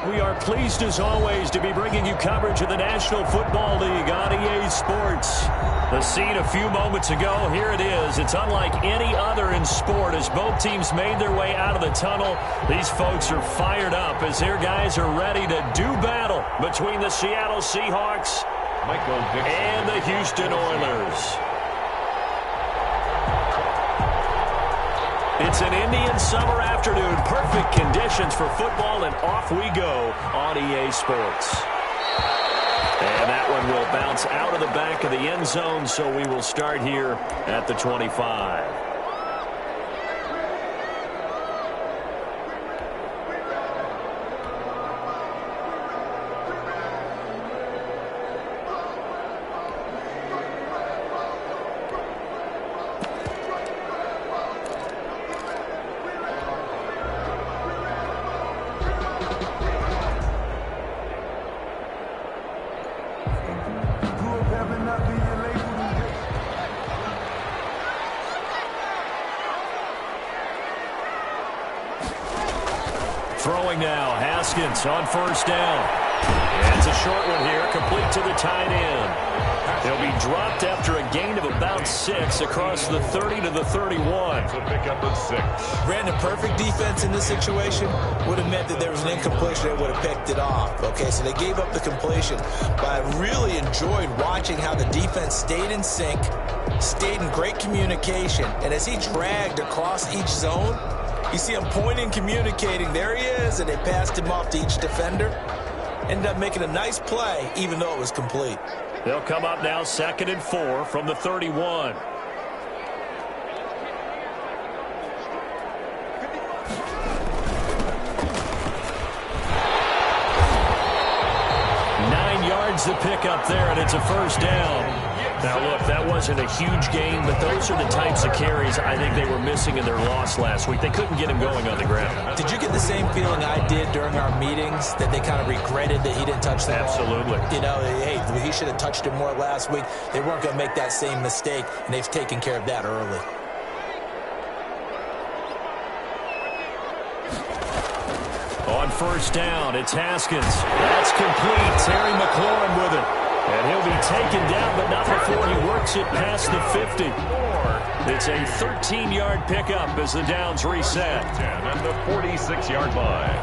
We are pleased as always to be bringing you coverage of the National Football League on EA Sports. The scene a few moments ago, here it is. It's unlike any other in sport as both teams made their way out of the tunnel. These folks are fired up as their guys are ready to do battle between the Seattle Seahawks and the Houston Oilers. It's an Indian summer afternoon. Perfect conditions for football, and off we go on EA Sports. And that one will bounce out of the back of the end zone, so we will start here at the 25. Throwing now, Haskins on first down. And it's a short one here, complete to the tight end. He'll be dropped after a gain of about 6 across the 30 to the 31. So pick up at 6. Brandon, perfect defense in this situation would have meant that there was an incompletion that would have picked it off. Okay, so they gave up the completion. But I really enjoyed watching how the defense stayed in sync, stayed in great communication, and as he dragged across each zone, you see him pointing, communicating. There he is, and they passed him off to each defender. Ended up making a nice play, even though it was complete. They'll come up now 2nd and 4 from the 31. The pickup there, and it's a first down. Now, look, that wasn't a huge gain, but those are the types of carries I think they were missing in their loss last week. They couldn't get him going on the ground. Did you get the same feeling I did during our meetings, that they kind of regretted that he didn't touch the ball? Absolutely. You know, hey, he should have touched it more last week. They weren't going to make that same mistake, and they've taken care of that early. On first down, it's Haskins. That's complete. Terry McLaurin with it. And he'll be taken down, but not before he works it past the 50. It's a 13-yard pickup as the downs reset. And the 46-yard line.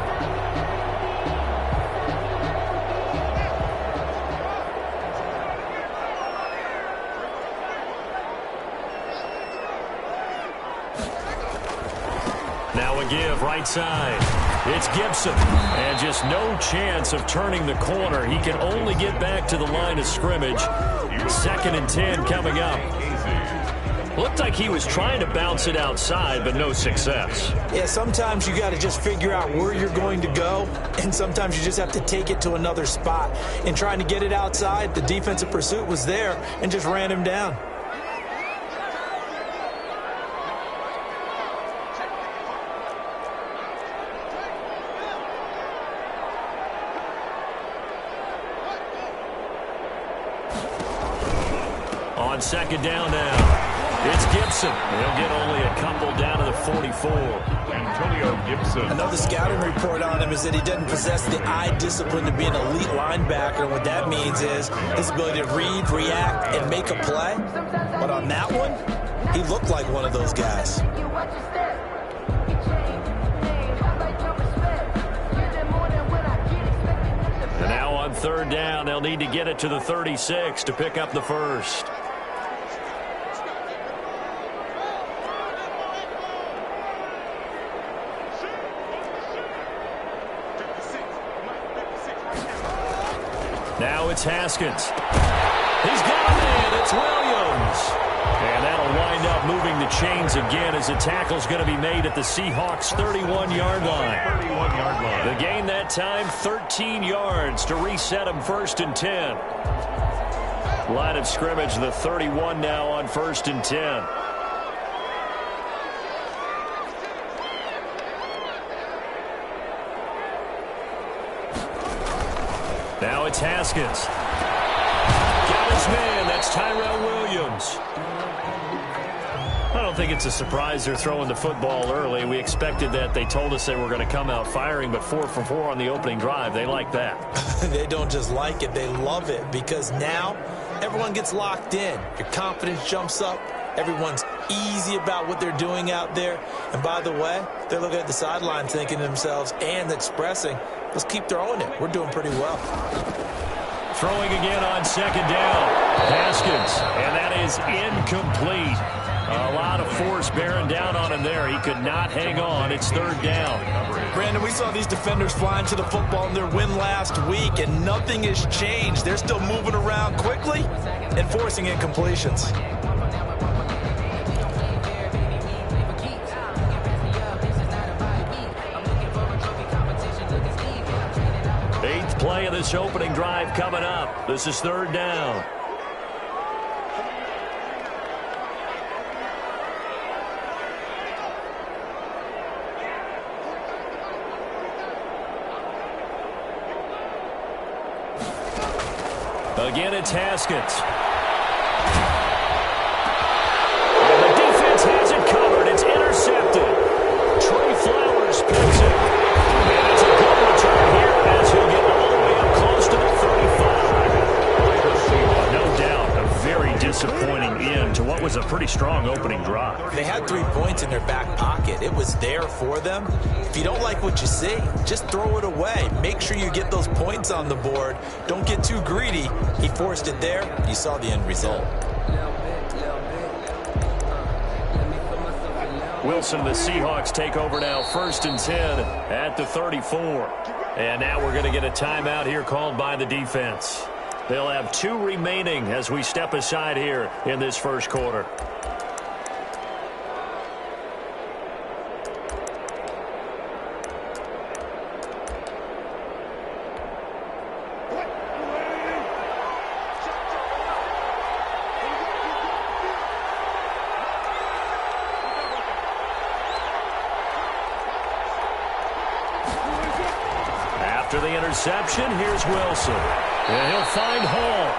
Now a give right side. It's Gibson, and just no chance of turning the corner. He can only get back to the line of scrimmage. 2nd and 10 coming up. Looked like he was trying to bounce it outside, but no success. Yeah, sometimes you got to just figure out where you're going to go, and sometimes you just have to take it to another spot. In trying to get it outside, the defensive pursuit was there and just ran him down. On 2nd down now, it's Gibson. He'll get only a couple down to the 44. Antonio Gibson. Another scouting report on him is that he doesn't possess the eye discipline to be an elite linebacker. And what that means is his ability to read, react, and make a play. But on that one, he looked like one of those guys. And now on 3rd down, they'll need to get it to the 36 to pick up the first. Now it's Haskins. He's got a man. It's Williams. And that'll wind up moving the chains again as the tackle's going to be made at the Seahawks' 31-yard line. 31-yard line. The gain that time, 13 yards to reset them 1st and 10. Line of scrimmage, the 31 now on 1st and 10. Now it's Haskins. Got his man. That's Tyrell Williams. I don't think it's a surprise they're throwing the football early. We expected that. They told us they were going to come out firing, but 4 for 4 on the opening drive. They like that. They don't just like it, they love it, because now everyone gets locked in. Your confidence jumps up. Everyone's easy about what they're doing out there. And by the way, they're looking at the sideline thinking to themselves and expressing, let's keep throwing it. We're doing pretty well. Throwing again on second down. Haskins, and that is incomplete. A lot of force bearing down on him there. He could not hang on. It's third down. Brandon, we saw these defenders flying to the football in their win last week, and nothing has changed. They're still moving around quickly and forcing incompletions. Eighth play of this opening drive coming up. This is third down. Again, it's Haskins. And the defense has it covered. It's intercepted. Trey Flowers picks it. And it's a good return here as he'll get all the way up close to the 35. No doubt, a very disappointing end to what was a pretty strong opening drive. They had 3 points in their back pocket. It was there for them. If you don't like what you see, just throw it away. Make sure you get those points on the board. Don't get too greedy. He forced it there. You saw the end result. Wilson and the Seahawks take over now, 1st and 10 at the 34. And now we're going to get a timeout here called by the defense. They'll have 2 remaining as we step aside here in this first quarter. After the interception, here's Wilson. And he'll find Hall.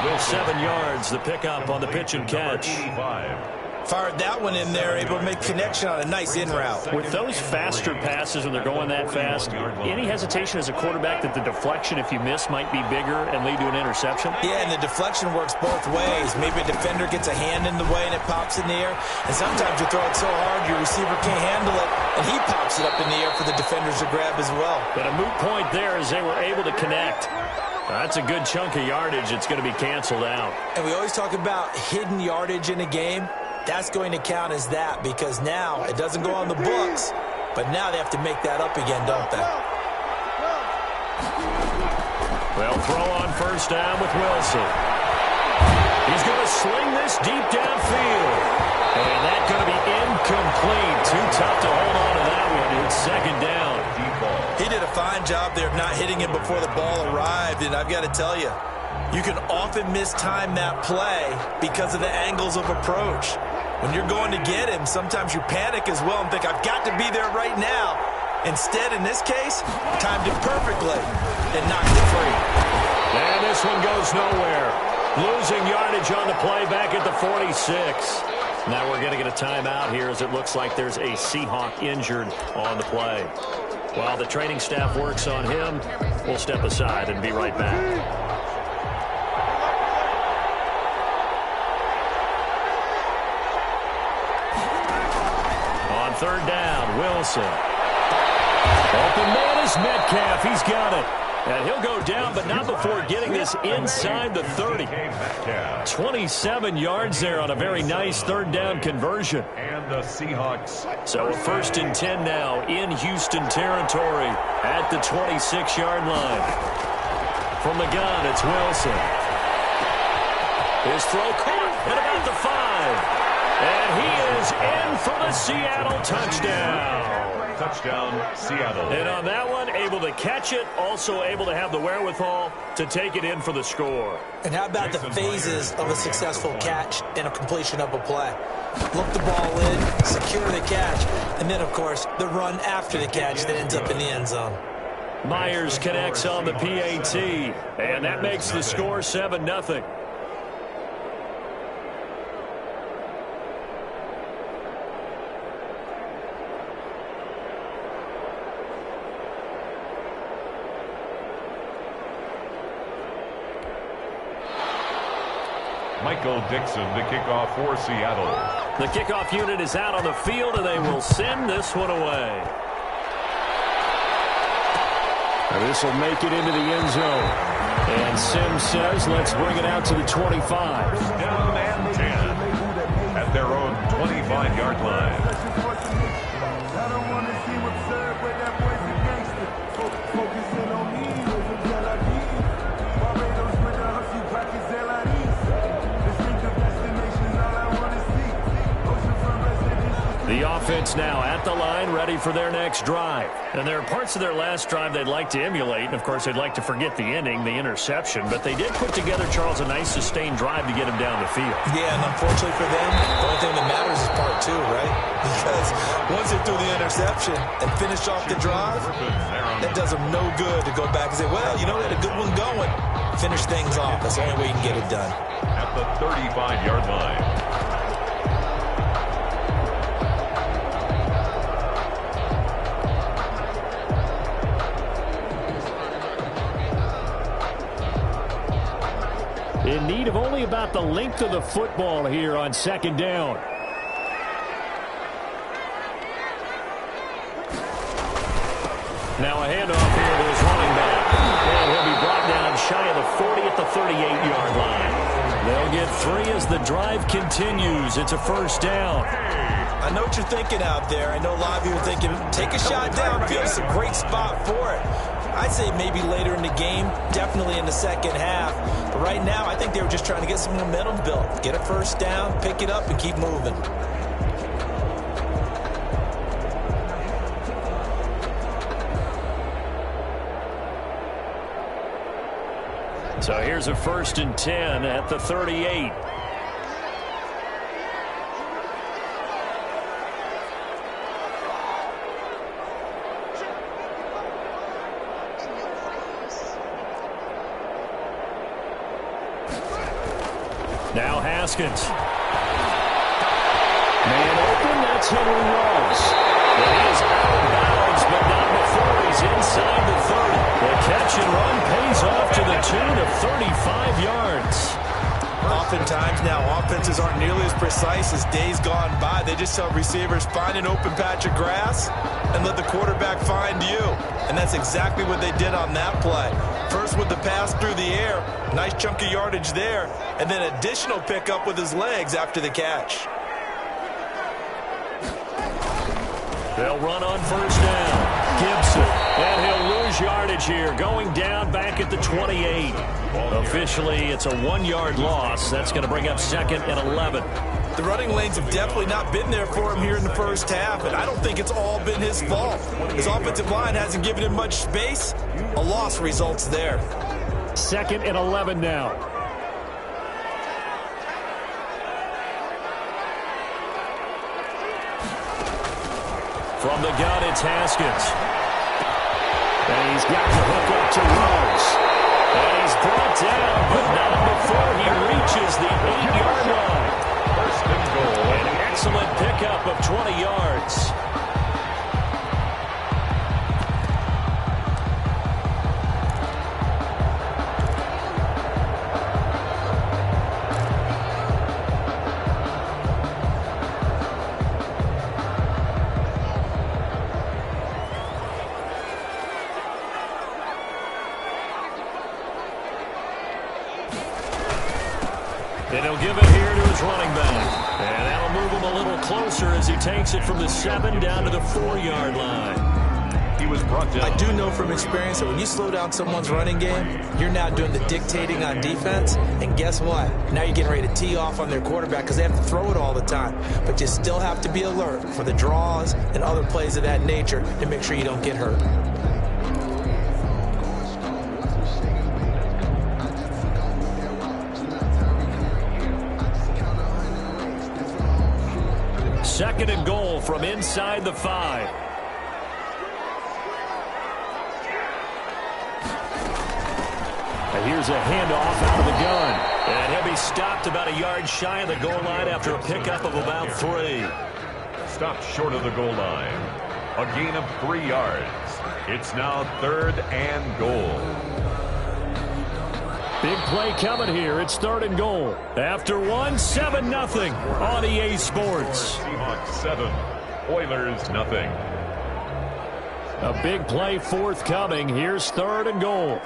With 7 yards, the pickup on the pitch and catch. Fired that one in there, able to make connection on a nice in route. With those faster passes when they're going that fast, any hesitation as a quarterback that the deflection, if you miss, might be bigger and lead to an interception? Yeah, and the deflection works both ways. Maybe a defender gets a hand in the way and it pops in the air. And sometimes you throw it so hard your receiver can't handle it, and he pops it up in the air for the defenders to grab as well. But a moot point there as they were able to connect. That's a good chunk of yardage. It's going to be canceled out. And we always talk about hidden yardage in a game. That's going to count as that, because now it doesn't go on the books, but now they have to make that up again, don't they? They'll throw on first down with Wilson. He's going to sling this deep downfield. And that's going to be incomplete. Too tough to hold on to that one. It's second down. He did a fine job there of not hitting him before the ball arrived, and I've got to tell you, you can often mistime that play because of the angles of approach. When you're going to get him, sometimes you panic as well and think, I've got to be there right now. Instead, in this case, timed it perfectly and knocked it free. And this one goes nowhere. Losing yardage on the play back at the 46. Now we're going to get a timeout here as it looks like there's a Seahawk injured on the play. While the training staff works on him, we'll step aside and be right back. Third down, Wilson. Open man is Metcalf. He's got it. And he'll go down, but not before getting this inside the 30. 27 yards there on a very nice third down conversion. And the Seahawks. So a 1st and 10 now in Houston territory at the 26-yard line. From the gun, it's Wilson. His throw caught at about the 5. And he is in for the Seattle touchdown. Touchdown, Seattle. And on that one, able to catch it, also able to have the wherewithal to take it in for the score. And how about the phases of a successful catch and a completion of a play? Look the ball in, secure the catch, and then, of course, the run after the catch that ends up in the end zone. Myers connects on the PAT, and that makes the score 7-0. Michael Dixon to kick off for Seattle. The kickoff unit is out on the field, and they will send this one away. And this will make it into the end zone. And Sims says, let's bring it out to the 25. Down and 10 at their own 25-yard line. The offense now at the line, ready for their next drive. And there are parts of their last drive they'd like to emulate. And, of course, they'd like to forget the ending, the interception. But they did put together, Charles, a nice sustained drive to get him down the field. Yeah, and unfortunately for them, the only thing that matters is part two, right? Because once they threw the interception and finished off the drive, that does them no good to go back and say, well, you know, they had a good one going. Finish things off. That's the only way you can get it done. At the 35-yard line. In need of only about the length of the football here on second down. Now a handoff here to his running back. And he'll be brought down shy of the 40 at the 38-yard line. They'll get 3 as the drive continues. It's a first down. I know what you're thinking out there. I know a lot of you are thinking, take a shot downfield. It's a great spot for it. I'd say maybe later in the game, definitely in the second half. But right now, I think they were just trying to get some momentum built. Get a first down, pick it up, and keep moving. So here's a 1st and 10 at the 38. Now Haskins. Man open, that's Henry Ruggs. And he is out of bounds, but not before he's inside the 30. The catch and run pays off to the tune of 35 yards. Oftentimes now, offenses aren't nearly as precise as days gone by. They just tell receivers, find an open patch of grass and let the quarterback find you. And that's exactly what they did on that play. First with the pass through the air, nice chunk of yardage there, and then additional pickup with his legs after the catch. They'll run on first down. Gibson, and he'll lose yardage here, going down back at the 28. Officially, it's a 1-yard loss. That's going to bring up 2nd and 11. The running lanes have definitely not been there for him here in the first half, and I don't think it's all been his fault. His offensive line hasn't given him much space. A loss results there. 2nd and 11 now. From the gun, it's Haskins. And he's got the hook up to Rose. And he's brought down, but not before he reaches the 8-yard line. First and goal. An excellent pickup of 20 yards. And he'll give it here to his running back. And that'll move him a little closer as he takes it from the 7 down to the 4-yard line. He was brought down. I do know from experience that when you slow down someone's running game, you're now doing the dictating on defense. And guess what? Now you're getting ready to tee off on their quarterback because they have to throw it all the time. But you still have to be alert for the draws and other plays of that nature to make sure you don't get hurt. Second and goal from inside the 5. And here's a handoff out of the gun. And he'll be stopped about a yard shy of the goal line after a pickup of about 3. Stopped short of the goal line. A gain of 3 yards. It's now 3rd and goal. Big play coming here. It's 3rd and goal. After 7-0 on EA Sports. Seahawks 7, Oilers 0. A big play forthcoming. Here's 3rd and goal.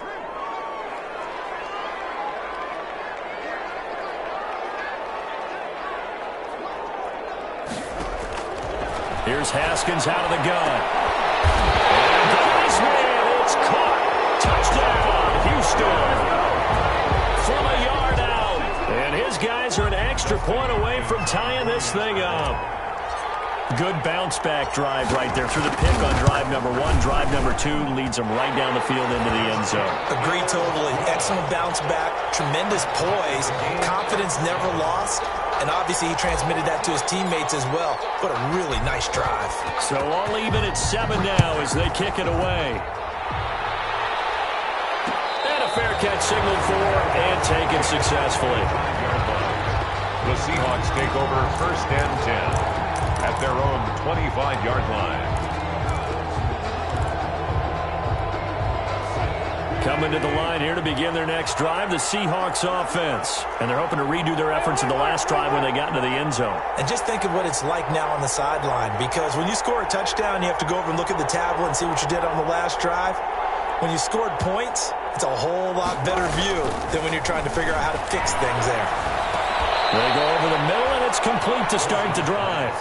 Here's Haskins out of the gun. And it's caught. Touchdown, Houston. From a yard out. And his guys are an extra point away from tying this thing up. Good bounce-back drive right there through the pick on drive number 1. Drive number 2 leads them right down the field into the end zone. Agree totally. Excellent bounce-back, tremendous poise, confidence never lost, and obviously he transmitted that to his teammates as well. What a really nice drive. So all even at 7 now as they kick it away. And a fair catch signaled for and taken successfully. The Seahawks take over 1st and 10. At their own 25-yard line. Coming to the line here to begin their next drive, the Seahawks offense. And they're hoping to redo their efforts in the last drive when they got into the end zone. And just think of what it's like now on the sideline, because when you score a touchdown, you have to go over and look at the tablet and see what you did on the last drive. When you scored points, it's a whole lot better view than when you're trying to figure out how to fix things there. They go over the middle, and it's complete to start the drive.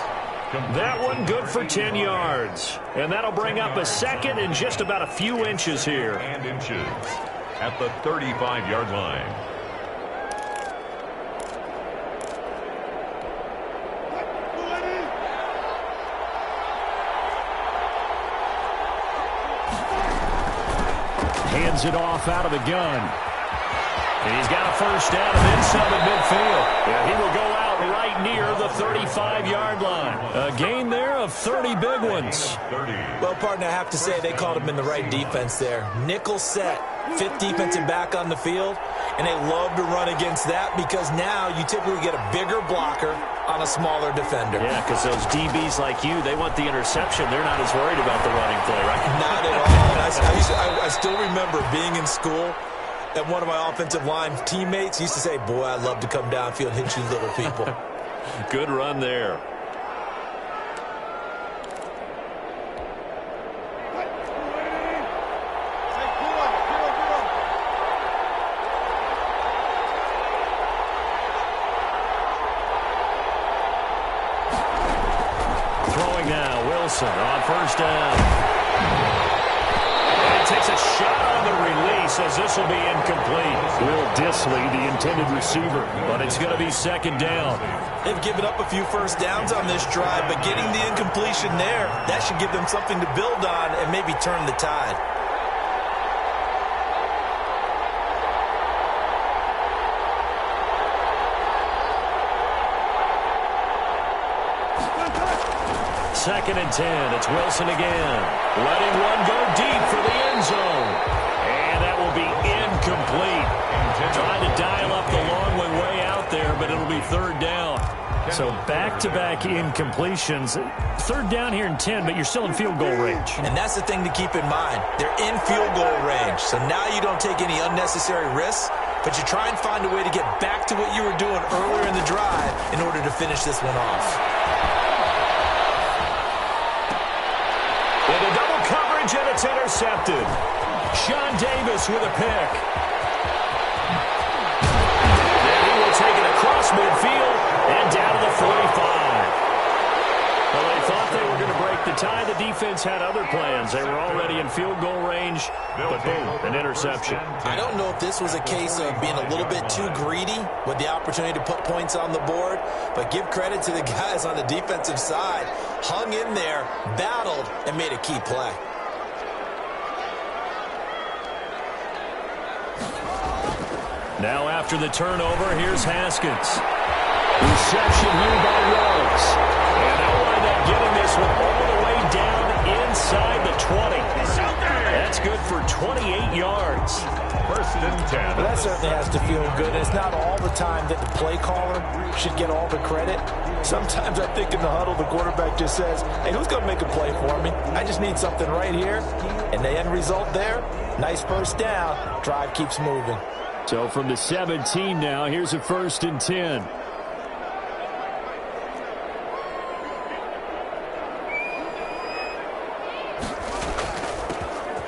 That one good for 10 yards. And that'll bring up a second and just about a few inches here. And inches at the 35-yard line. Hands it off out of the gun. And he's got a first down and then some at midfield. Yeah, he will go out right near the 35-yard line. A gain there of 30 big ones. Well, partner, I have to say they called him in the right defense there. Nickel set, 5th defensive back on the field, and they love to run against that because now you typically get a bigger blocker on a smaller defender. Yeah, because those DBs like you, they want the interception. They're not as worried about the running play, right? Not at all. I still remember being in school, and one of my offensive line teammates used to say, boy, I'd love to come downfield and hit you little people. Good run there. Throwing now, Wilson on first down. Takes a shot on the release as this will be incomplete. Will Disley, the intended receiver, but it's going to be 2nd down. They've given up a few first downs on this drive, but getting the incompletion there, that should give them something to build on and maybe turn the tide. Second and 10. It's Wilson again. Letting one go deep for the end zone. And that will be incomplete. Trying to dial up the long way out there, but it'll be 3rd down. So back-to-back incompletions. 3rd down here in 10, but you're still in field goal range. And that's the thing to keep in mind. They're in field goal range. So now you don't take any unnecessary risks, but you try and find a way to get back to what you were doing earlier in the drive in order to finish this one off. Into double coverage, and it's intercepted. Sean Davis with a pick. And he will take it across midfield and down to the 45. Well, they thought they were going to break the tie. The defense had other plans. They were already in field goal range, but boom, an interception. I don't know if this was a case of being a little bit too greedy with the opportunity to put points on the board, but give credit to the guys on the defensive side. Hung in there, battled, and made a key play. Now after the turnover, here's Haskins. Reception here by Rhodes. And they'll wind up getting this one all the way down inside the 20. That's good for 28 yards. 1st and 10. Well, that certainly has to feel good. It's not all the time that the play caller should get all the credit. Sometimes I think in the huddle, the quarterback just says, hey, who's going to make a play for me? I just need something right here. And the end result there, nice first down. Drive keeps moving. So from the 17 now, here's a 1st and 10.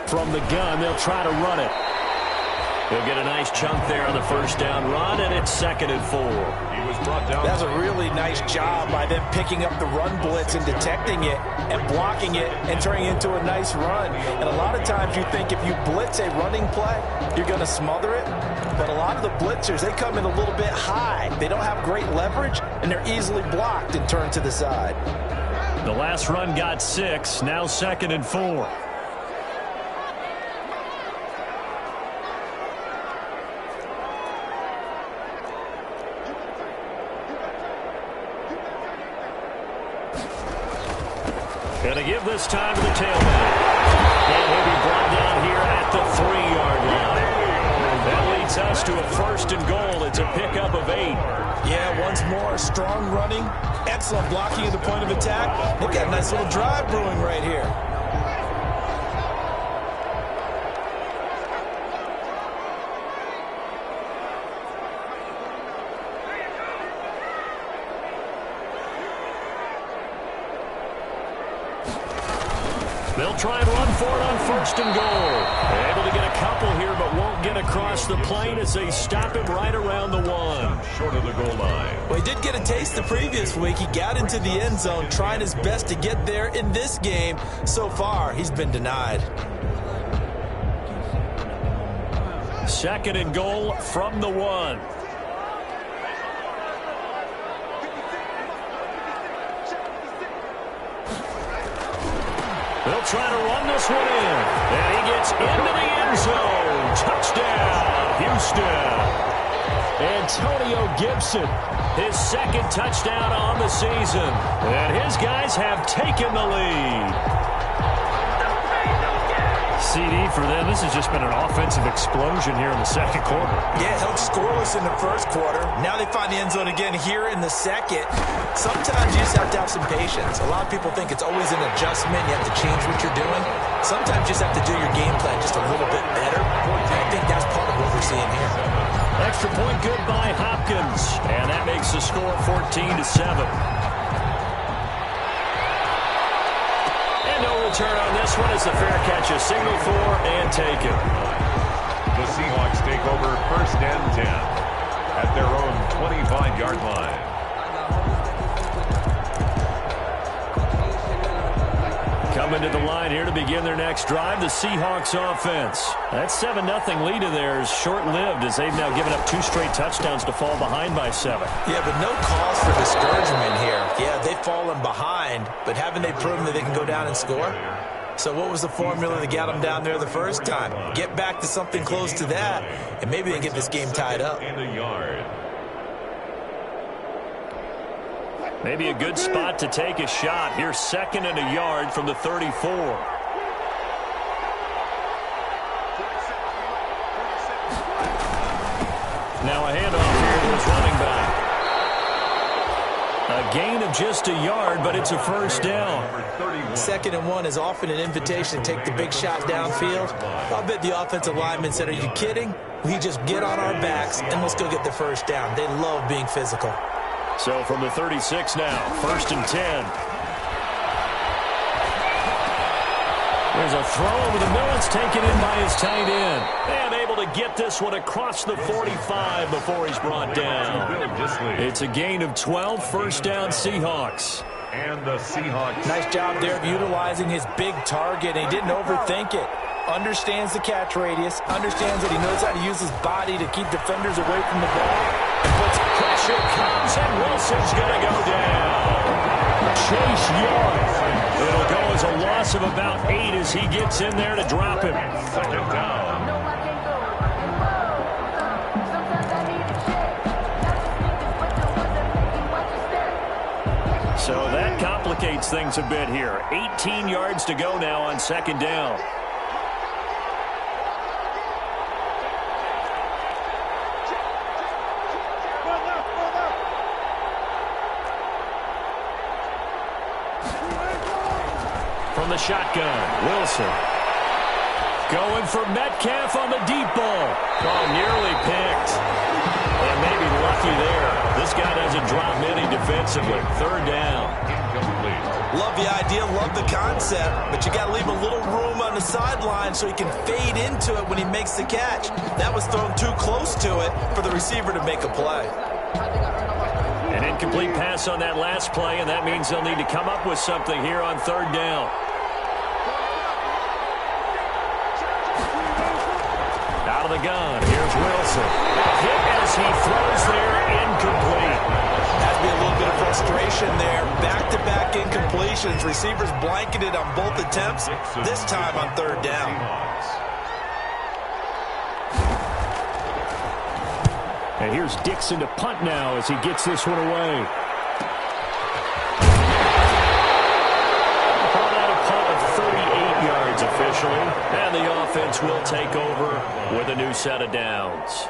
From the gun, they'll try to run it. They'll get a nice chunk there on the 1st down run, and it's 2nd and 4. He was brought down. That's a really nice job by them picking up the run blitz and detecting it and blocking it and turning it into a nice run. And a lot of times you think if you blitz a running play, you're going to smother it. But a lot of the blitzers, they come in a little bit high. They don't have great leverage, and they're easily blocked and turned to the side. The last run got 6, now 2nd and 4. Going to give this time to the tailback. And he'll be brought down here at the 3-yard line. That leads us to a 1st and goal. It's a pickup of 8. Yeah, once more, strong running, excellent blocking at the point of attack. They've got a nice little drive brewing right here. They'll try and run for it on 1st and goal. Able to get a couple here, but won't get across the plane as they stop him right around the 1. Short of the goal line. Well, he did get a taste the previous week. He got into the end zone, trying his best to get there in this game. So far, he's been denied. 2nd and goal from the 1. They'll try to run this one in. And he gets into the end zone. Touchdown, Houston. Antonio Gibson, his 2nd touchdown on the season. And his guys have taken the lead. CD for them. This has just been an offensive explosion here in the 2nd quarter. Yeah, held scoreless in the 1st quarter. Now they find the end zone again here in the 2nd. Sometimes you just have to have some patience. A lot of people think it's always an adjustment. You have to change what you're doing. Sometimes you just have to do your game plan just a little bit better. And I think that's part of what we're seeing here. Extra point good by Hopkins. And that makes the score 14-7. Return on this one is the fair catch, a signal for and taken. The Seahawks take over 1st and 10 at their own 25-yard line. Coming to the line here to begin their next drive, the Seahawks offense. That 7-0 lead of theirs short-lived as they've now given up 2 straight touchdowns to fall behind by 7. Yeah, but no cause for discouragement here. Yeah, they've fallen behind, but haven't they proven that they can go down and score? So what was the formula that got them down there the first time? Get back to something close to that, and maybe they get this game tied up. And a yard. Maybe a good spot to take a shot. Here's 2nd and a yard from the 34. Now a handoff here to his running back. A gain of just a yard, but it's a 1st down. 2nd and 1 is often an invitation to take the big shot downfield. I'll bet the offensive lineman said, are you kidding? We just get on our backs and let's go get the 1st down. They love being physical. So from the 36 now, 1st and 10. There's a throw over the middle. It's taken in by his tight end. And able to get this one across the 45 before he's brought down. It's a gain of 12, 1st down Seahawks. And the Seahawks. Nice job there of utilizing his big target. He didn't overthink it. Understands the catch radius. Understands that he knows how to use his body to keep defenders away from the ball. And puts pressure. Comes and Wilson's going to go down. Chase Young. It'll go as a loss of about 8 as he gets in there to drop him. 2nd down. So that complicates things a bit here. 18 yards to go now on 2nd down. From the shotgun, Wilson. Going for Metcalf on the deep ball. Oh, nearly picked. And maybe lucky there. This guy doesn't drop many defensively. Third down. Incomplete. Love the idea, love the concept, but you got to leave a little room on the sideline so he can fade into it when he makes the catch. That was thrown too close to it for the receiver to make a play. An incomplete pass on that last play, and that means they'll need to come up with something here on third down. Out of the gun, here's Wilson. Hit as he throws there, incomplete. Has to be a little bit of frustration there. Back-to-back incompletions. Receivers blanketed on both attempts, this time on third down. And here's Dixon to punt now as he gets this one away. Called out a punt of 38 yards officially. And the offense will take over with a new set of downs.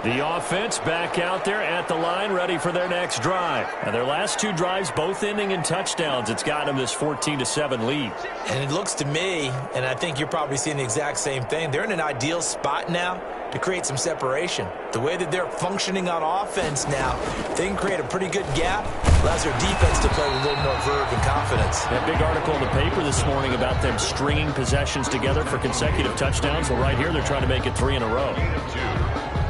The offense back out there at the line, ready for their next drive. And their last two drives both ending in touchdowns. It's gotten them this 14-7 lead. And it looks to me, and I think you're probably seeing the exact same thing, they're in an ideal spot now to create some separation. The way that they're functioning on offense now, they can create a pretty good gap, allows their defense to play with a little more verve and confidence. That big article in the paper this morning about them stringing possessions together for consecutive touchdowns. Well, right here they're trying to make it 3 in a row.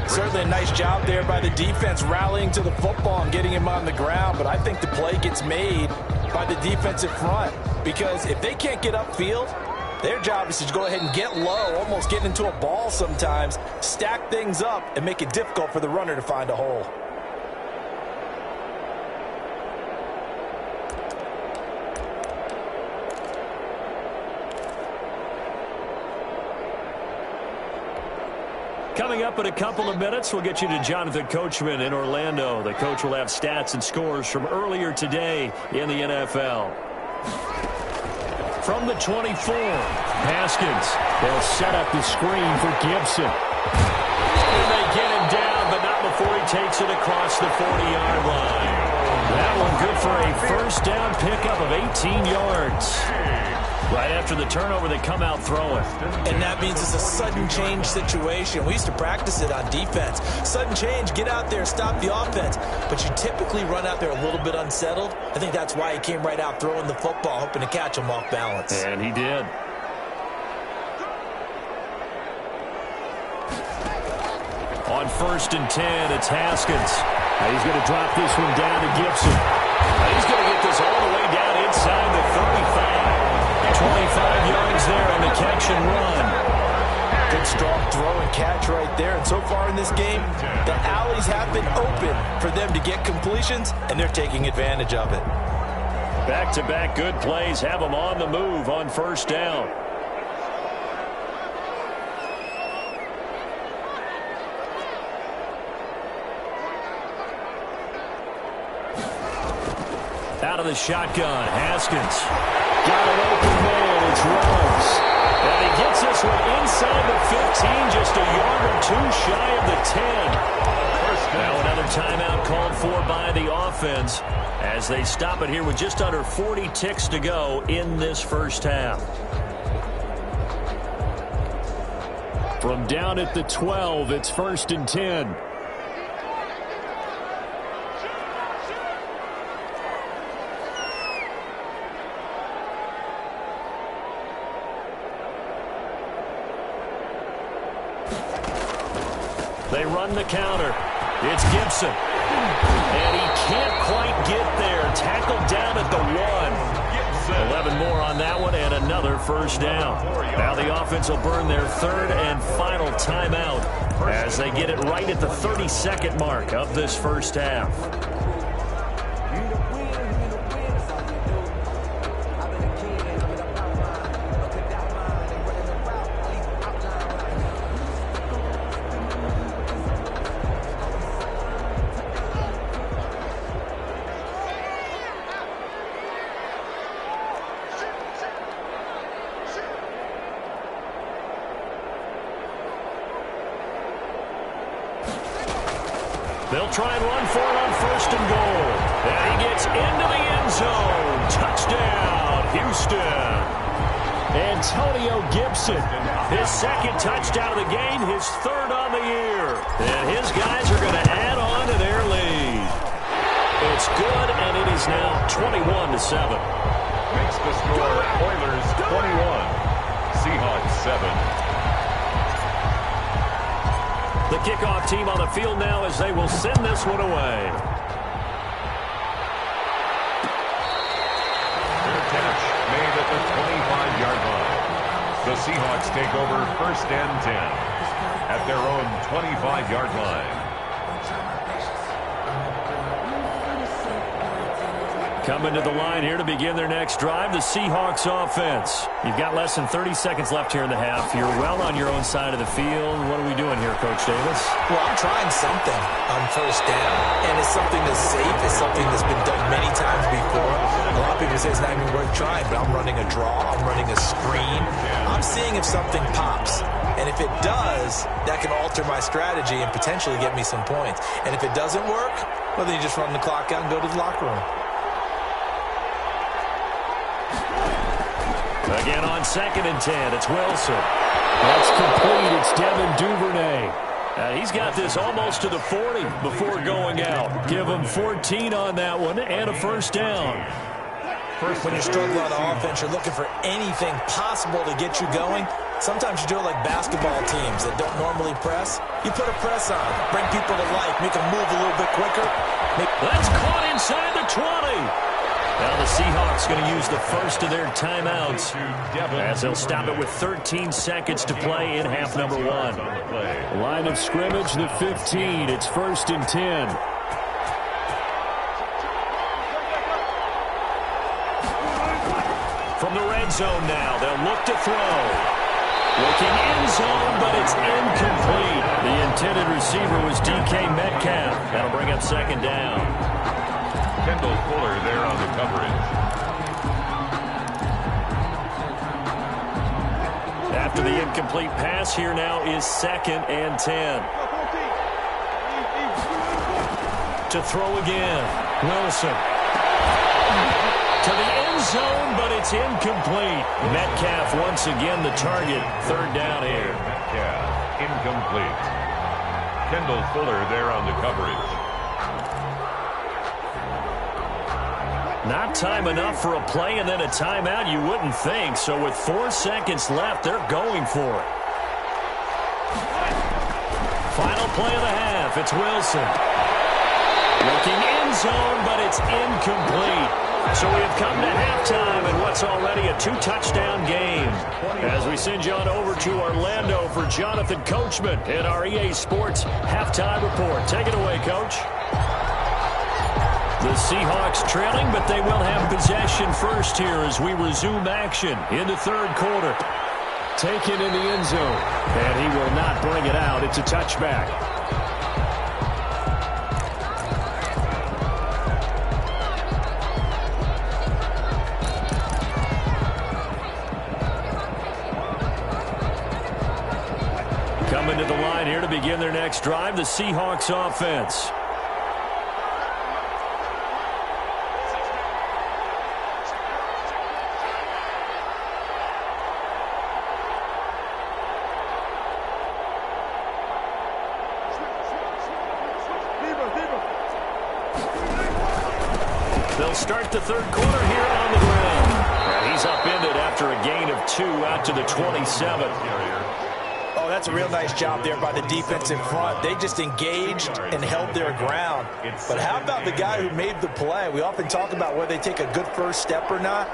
Certainly a nice job there by the defense rallying to the football and getting him on the ground, but I think the play gets made by the defensive front because if they can't get upfield, their job is to go ahead and get low, almost getting into a ball sometimes, stack things up, and make it difficult for the runner to find a hole. Coming up in a couple of minutes, we'll get you to Jonathan Coachman in Orlando. The coach will have stats and scores from earlier today in the NFL. From the 24, Haskins. They'll set up the screen for Gibson. And they get him down, but not before he takes it across the 40-yard line. That one good for a first down pickup of 18 yards. Right after the turnover, they come out throwing. And that means it's a sudden change situation. We used to practice it on defense. Sudden change, get out there, stop the offense. But you typically run out there a little bit unsettled. I think that's why he came right out throwing the football, hoping to catch him off balance. And he did. On 1st and 10, it's Haskins. He's going to drop this one down to Gibson. He's going to get this all the way down inside the 35. 25 yards there on the catch and run. Good strong throw and catch right there. And so far in this game, the alleys have been open for them to get completions, and they're taking advantage of it. Back-to-back good plays have them on the move on first down. Out of the shotgun, Haskins. Got an open man, it's Rose. And he gets this one inside the 15, just a yard or two shy of the 10. Now another timeout called for by the offense as they stop it here with just under 40 ticks to go in this first half. From down at the 12, it's 1st and 10. They run the counter. It's Gibson. And he can't quite get there. Tackled down at the 1. 11 more on that one and another first down. Now the offense will burn their third and final timeout as they get it right at the 32nd mark of this first half. They'll try and run for it on 1st and goal. And he gets into the end zone. Touchdown, Houston. Antonio Gibson, his 2nd touchdown of the game, his 3rd on the year. And his guys are going to add on to their lead. It's good, and it is now 21-7. Makes the score Oilers 21, Seahawks 7. The kickoff team on the field now as they will send this one away. Their catch made at the 25-yard line. The Seahawks take over 1st and 10 at their own 25-yard line. Coming to the line here to begin their next drive, the Seahawks offense. You've got less than 30 seconds left here in the half. You're well on your own side of the field. What are we doing here, Coach Davis? Well, I'm trying something on 1st down, and it's something that's safe. It's something that's been done many times before. A lot of people say it's not even worth trying, but I'm running a draw. I'm running a screen. I'm seeing if something pops. And if it does, that can alter my strategy and potentially get me some points. And if it doesn't work, well, then you just run the clock out and go to the locker room. Again on 2nd and 10, it's Wilson. That's complete. It's Devin Duvernay. He's got this almost to the 40 before going out. Give him 14 on that one and a 1st down. When you're struggling on offense, you're looking for anything possible to get you going. Sometimes you do it like basketball teams that don't normally press. You put a press on, bring people to life, make them move a little bit quicker. That's caught inside the 20. Now the Seahawks going to use the 1st of their timeouts as they'll stop it with 13 seconds to play in half number 1. Line of scrimmage, the 15. It's 1st and 10. From the red zone now, they'll look to throw. Looking end zone, but it's incomplete. The intended receiver was DK Metcalf. That'll bring up 2nd down. Kendall Fuller there on the coverage. After the incomplete pass, here now is 2nd and 10. To throw again. Wilson. To the end zone, but it's incomplete. Metcalf once again the target. 3rd down here. Metcalf, incomplete. Kendall Fuller there on the coverage. Not time enough for a play and then a timeout, you wouldn't think. So with 4 seconds left, they're going for it. Final play of the half, it's Wilson. Looking end zone, but it's incomplete. So we have come to halftime in what's already a 2-touchdown game. As we send you on over to Orlando for Jonathan Coachman in our EA Sports Halftime Report. Take it away, Coach. The Seahawks trailing, but they will have possession first here as we resume action in the 3rd quarter. Taken in the end zone, and he will not bring it out. It's a touchback. Coming to the line here to begin their next drive, the Seahawks offense. They'll start the 3rd quarter here on the ground. And he's upended after a gain of 2 out to the 27. Oh, that's a real nice job there by the defense in front. They just engaged and held their ground. But how about the guy who made the play? We often talk about whether they take a good first step or not.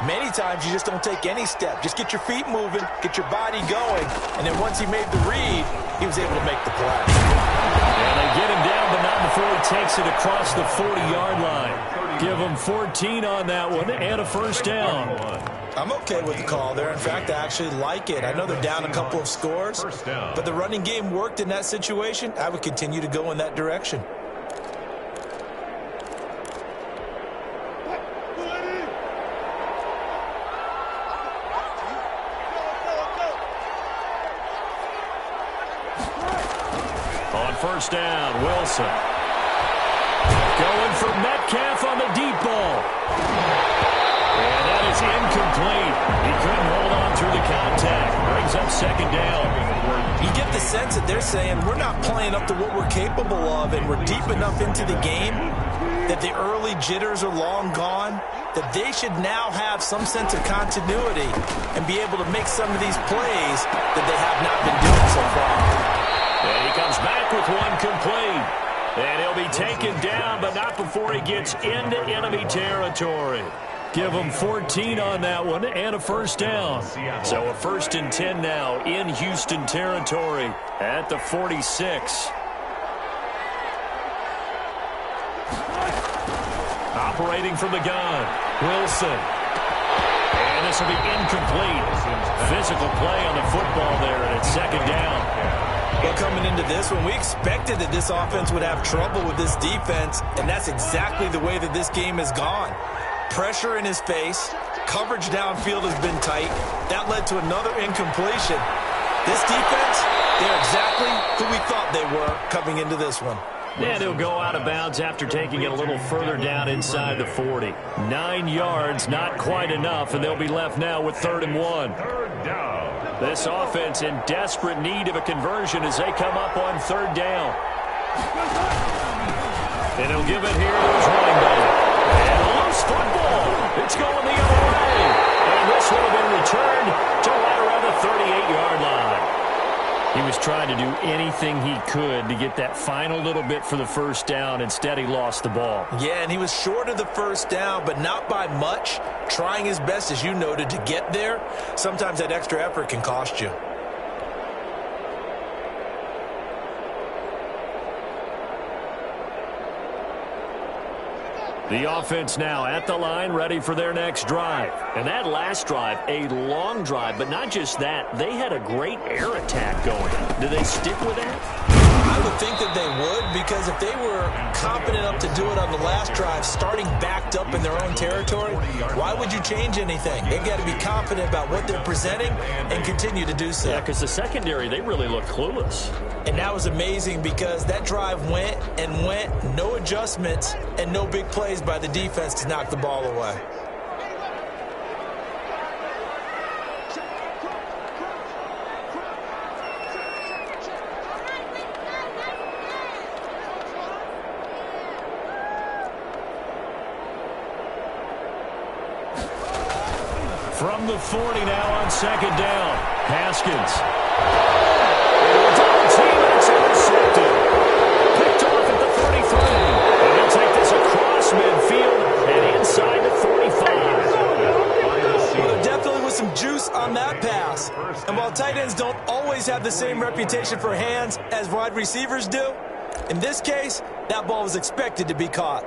Many times you just don't take any step. Just get your feet moving, get your body going, and then once he made the read, he was able to make the play. And they get him down, but not before he takes it across the 40-yard line. Give him 14 on that one and a 1st down. I'm okay with the call there. In fact, I actually like it. I know they're down a couple of scores, but the running game worked in that situation. I would continue to go in that direction. On 1st down, Wilson. Metcalf on the deep ball. And that is incomplete. He couldn't hold on through the contact. Brings up second down. You get the sense that they're saying we're not playing up to what we're capable of, and we're deep enough into the game that the early jitters are long gone, that they should now have some sense of continuity and be able to make some of these plays that they have not been doing so far. And he comes back with one complete. And he'll be taken down, but not before he gets into enemy territory. Give him 14 on that one and a first down. So a 1st and 10 now in Houston territory at the 46. Operating from the gun, Wilson. And this will be incomplete. Physical play on the football there, and it's second down. Well, coming into this one, we expected that this offense would have trouble with this defense, and that's exactly the way that this game has gone. Pressure in his face, coverage downfield has been tight. That led to another incompletion. This defense, they're exactly who we thought they were coming into this one. And he'll go out of bounds after taking it a little further down inside the 40. 9 yards, not quite enough, and they'll be left now with 3rd and 1. This offense in desperate need of a conversion as they come up on 3rd down. And he'll give it here to his running back. And a loose football. It's going the other way. And this would have been returned to right around the 38-yard line. He was trying to do anything he could to get that final little bit for the first down. Instead, he lost the ball. Yeah, and he was short of the first down, but not by much. Trying his best, as you noted, to get there. Sometimes that extra effort can cost you. The offense now at the line, ready for their next drive. And that last drive, a long drive, but not just that. They had a great air attack going. Do they stick with that? I would think that they would, because if they were confident enough to do it on the last drive, starting backed up in their own territory, why would you change anything? They've got to be confident about what they're presenting and continue to do so. Yeah, because the secondary, they really look clueless. And that was amazing because that drive went and went, no adjustments, and no big plays by the defense to knock the ball away. From the 40 now on 2nd down. Haskins. It's intercepted. Picked off at the 33. And he'll take this across midfield and inside the 45. Well, there definitely was some juice on that pass. And while tight ends don't always have the same reputation for hands as wide receivers do, in this case, that ball was expected to be caught.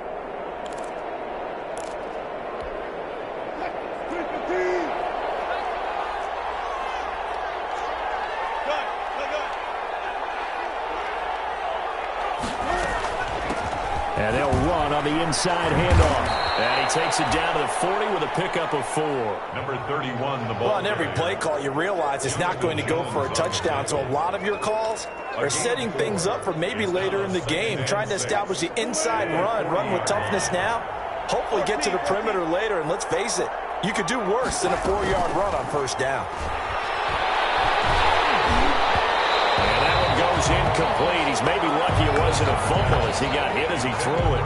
And they'll run on the inside handoff. And he takes it down to the 40 with a pickup of 4. Number 31, the ball. Well, on every play call, you realize it's not going to go for a touchdown. So a lot of your calls are setting things up for maybe later in the game, trying to establish the inside run with toughness now, hopefully get to the perimeter later. And let's face it, you could do worse than a 4-yard run on first down. Incomplete. He's maybe lucky it wasn't a fumble as he got hit as he threw it.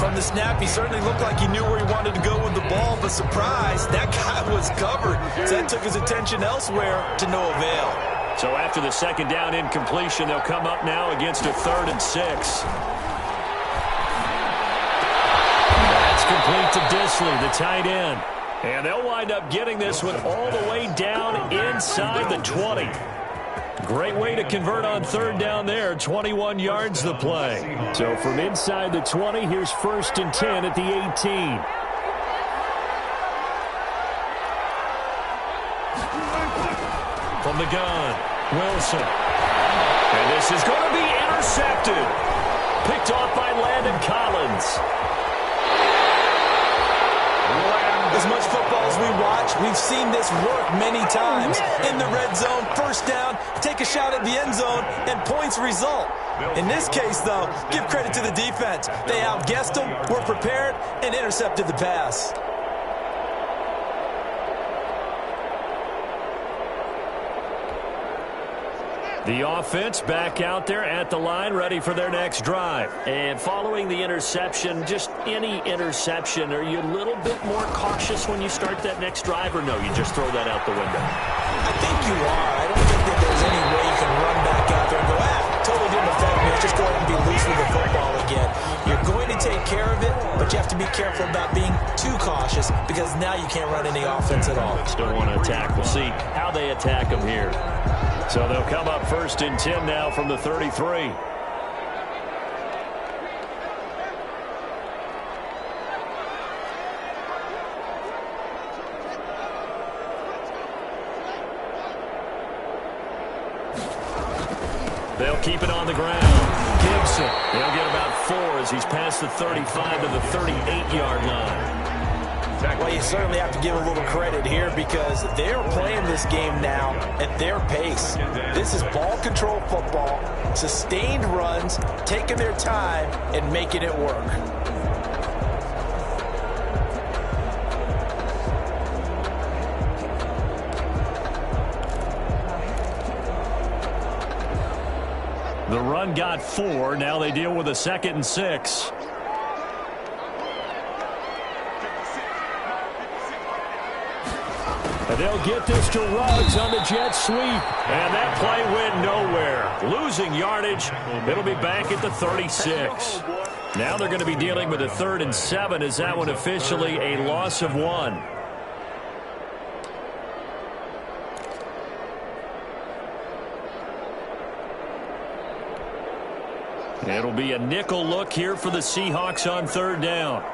From the snap, he certainly looked like he knew where he wanted to go with the ball, but surprise, that guy was covered. So that took his attention elsewhere to no avail. So after the 2nd down incompletion, they'll come up now against a 3rd and 6. That's complete to Disley, the tight end. And they'll wind up getting this one all the way down inside the 20. Great way to convert on 3rd down there. 21 yards the play. So from inside the 20, here's 1st and 10 at the 18. From the gun, Wilson. And this is going to be intercepted. Picked off by Landon Collins. As much football as we watch, we've seen this work many times. In the red zone, first down, take a shot at the end zone, and points result. In this case, though, give credit to the defense. They outguessed them, were prepared, and intercepted the pass. The offense back out there at the line, ready for their next drive. And following the interception, just any interception, are you a little bit more cautious when you start that next drive, or no, you just throw that out the window? I think you are. I don't think that there's any way you can run back out there and go, totally didn't affect me. Let's just go ahead and be loose with the football again. You're going to take care of it, but you have to be careful about being too cautious because now you can't run any offense at all. Still want to attack. We'll see how they attack them here. So they'll come up 1st and 10 now from the 33. They'll keep it on the ground. Gibson, he'll get about 4 as he's past the 35 to the 38-yard line. Well, you certainly have to give a little credit here because they're playing this game now at their pace. This is ball control football, sustained runs, taking their time and making it work. The run got 4. Now they deal with a 2nd and 6. And they'll get this to Ruggs on the jet sweep. And that play went nowhere. Losing yardage. It'll be back at the 36. Now they're going to be dealing with a 3rd and 7 as that one officially a loss of 1. It'll be a nickel look here for the Seahawks on 3rd down.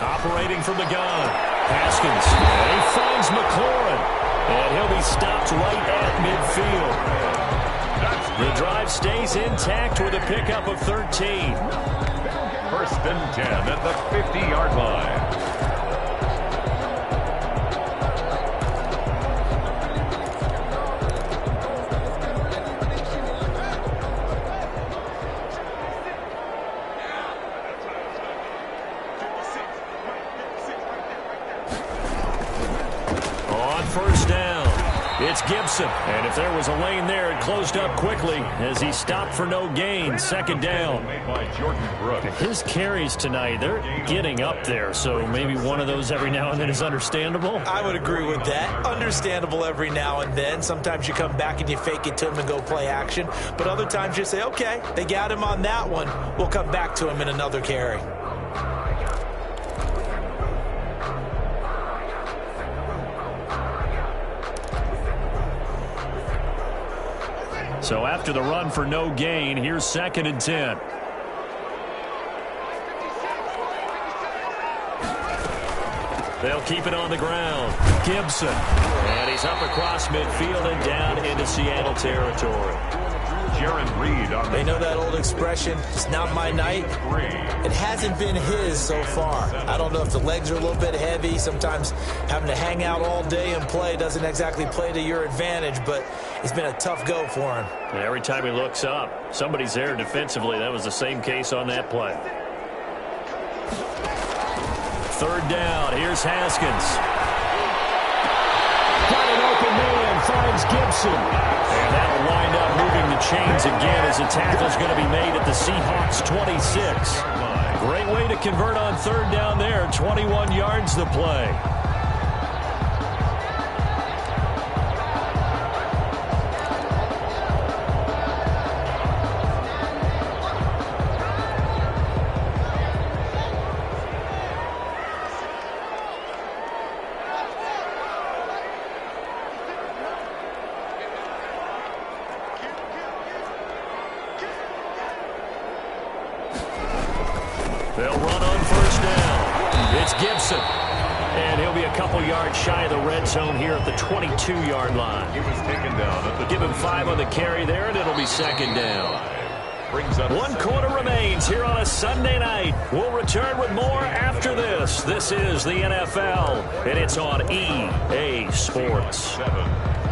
Operating from the gun. Haskins. And he finds McLaurin. And he'll be stopped right at midfield. The drive stays intact with a pickup of 13. 1st and 10 at the 50-yard line. It's Gibson, and if there was a lane there, it closed up quickly as he stopped for no gain. 2nd down. His carries tonight, they're getting up there, so maybe one of those every now and then is understandable. I would agree with that. Understandable every now and then. Sometimes you come back and you fake it to him and go play action, but other times you say, okay, they got him on that one. We'll come back to him in another carry. So after the run for no gain, here's 2nd and 10. They'll keep it on the ground. Gibson. And he's up across midfield and down into Seattle territory. They know that old expression, it's not my night. It hasn't been his so far. I don't know if the legs are a little bit heavy. Sometimes having to hang out all day and play doesn't exactly play to your advantage, but it's been a tough go for him. And every time he looks up, somebody's there defensively. That was the same case on that play. 3rd down. Here's Haskins. Got an open man. Finds Gibson. And that will wind up moving the chains again as the tackle's going to be made at the Seahawks 26. Great way to convert on 3rd down there. 21 yards the play. They'll run on 1st down. It's Gibson. And he'll be a couple yards shy of the red zone here at the 22-yard line. He was taken down at the Give him 5 on the carry there, and it'll be second down. 1 quarter remains here on a Sunday night. We'll return with more after this. This is the NFL, and it's on EA Sports.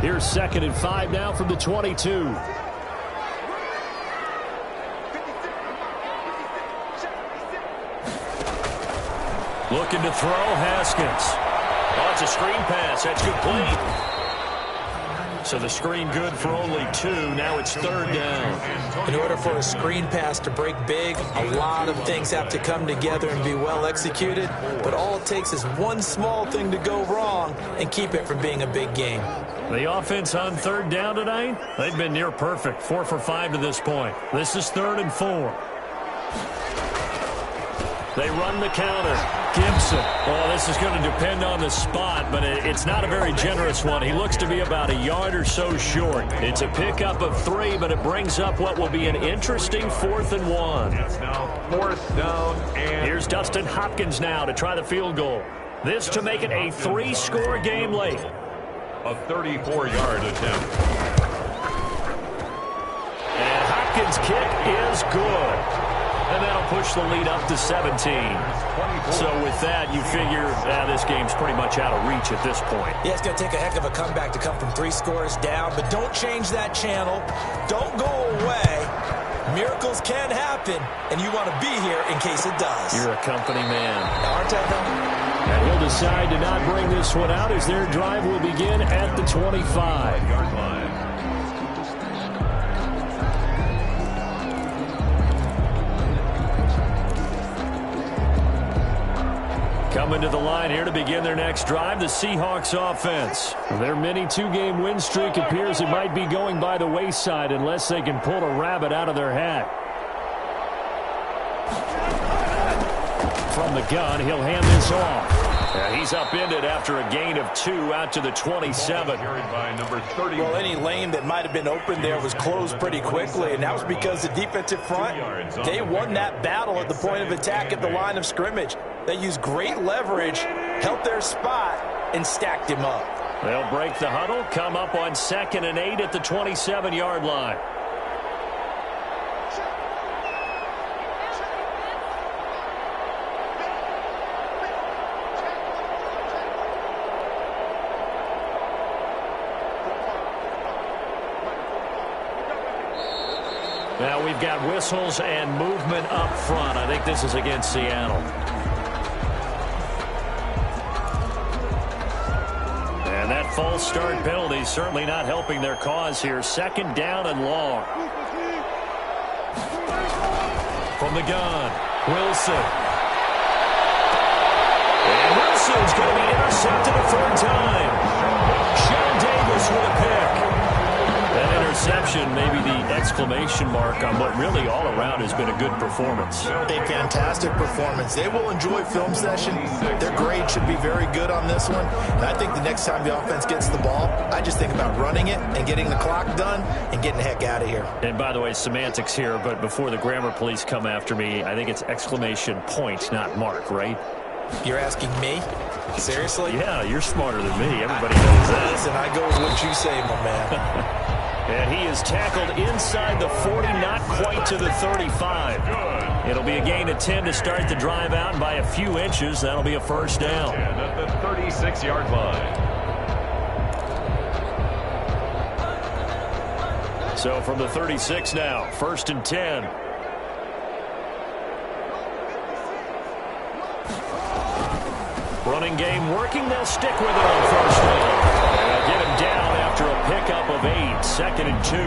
Here's 2nd and 5 now from the 22. Looking to throw, Haskins. Oh, it's a screen pass. That's complete. So the screen good for only 2. Now it's 3rd down. In order for a screen pass to break big, a lot of things have to come together and be well executed. But all it takes is one small thing to go wrong and keep it from being a big game. The offense on 3rd down tonight, they've been near perfect. 4 for 5 to this point. This is 3rd and 4. They run the counter. Gibson. Oh, this is going to depend on the spot, but it's not a very generous one. He looks to be about a yard or so short. It's a pickup of 3, but it brings up what will be an interesting 4th and 1. It's now 4th down. And here's Dustin Hopkins now to try the field goal. This to make it a 3-score game late. A 34-yard attempt. And Hopkins' kick is good. And that'll push the lead up to 17. So with that, you figure this game's pretty much out of reach at this point. Yeah, it's going to take a heck of a comeback to come from 3 scores down, but don't change that channel. Don't go away. Miracles can happen, and you want to be here in case it does. You're a company man. Aren't I, though? And he'll decide to not bring this one out as their drive will begin at the 25-yard line. Coming to the line here to begin their next drive, the Seahawks offense. Their mini 2-game win streak appears it might be going by the wayside unless they can pull a rabbit out of their hat. From the gun, he'll hand this off. He's upended after a gain of 2 out to the 27. Well, any lane that might have been open there was closed pretty quickly, and that was because the defensive front, they won that battle at the point of attack at the line of scrimmage. They used great leverage, held their spot, and stacked him up. They'll break the huddle, come up on 2nd and 8 at the 27-yard line. Now we've got whistles and movement up front. I think this is against Seattle. And that false start penalty certainly not helping their cause here. 2nd down and long. From the gun, Wilson. And Wilson's going to be intercepted a 3rd time. Sean Davis with a pick. That interception, maybe the exclamation mark on what really all around has been a good performance. A fantastic performance. They will enjoy film session. Their grade should be very good on this one. And I think the next time the offense gets the ball, I just think about running it and getting the clock done and getting the heck out of here. And by the way, semantics here, but before the grammar police come after me, I think it's exclamation point, not mark, right? You're asking me? Seriously? Yeah, you're smarter than me. Everybody knows that. Listen, I go with what you say, my man. And he is tackled inside the 40, not quite to the 35. It'll be a gain of 10 to start the drive out, and by a few inches, that'll be a 1st down. And at the 36-yard line. So from the 36 now, 1st and 10. Running game working. They'll stick with it on 1st down. They'll get him down after a pickup of 8. 2nd and 2.